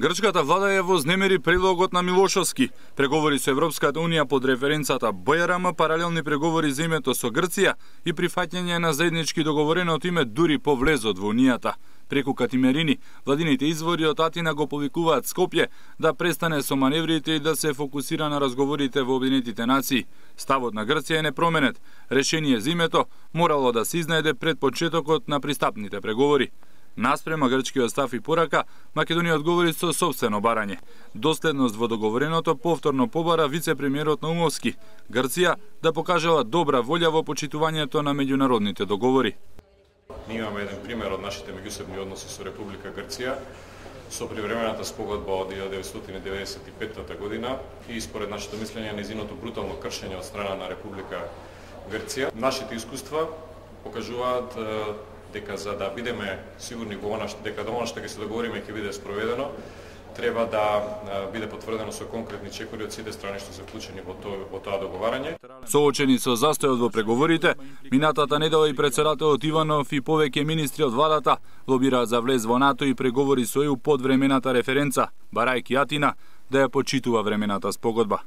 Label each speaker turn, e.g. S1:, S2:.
S1: Грчката влада ја вознемери предлогот на Милошовски. Преговори со Европската унија под референцата БРМ, паралелни преговори за името со Грција и прифаќање на заеднички договореното име дури по влезот во унијата. Преку Катимерини, владините извори од Атина го повикуваат Скопје да престане со маневрите и да се фокусира на разговорите во Обединетите нации. Ставот на Грција е непроменет. Решение за името морало да се изнајде пред почетокот на пристапните преговори. Наспрема грчкиот став и порака, Македонија одговори со сопствено барање. Доследност во договореното повторно побара вице-премиерот Наумовски. Грција да покажала добра волја во почитувањето на меѓународните договори.
S2: Ние имаме еден пример од нашите меѓусебни односи со Република Грција, со привремената спогодба од 1995 година и според нашето мислење нејзиното брутално кршење од страна на Република Грција. Нашите искуства покажуваат дека за да бидеме сигурни дека она што ќе се договориме ќе биде спроведено, треба да биде потврдено со конкретни чекори од сите страни што се вклучени во тоа договарање.
S1: Соочени со застојот во преговорите, минатата недела и претседателот Иванов и повеќе министри од владата лобираат за влез во НАТО и преговори со ЕУ под времената референца, барајќи Атина да ја почитува времената спогодба.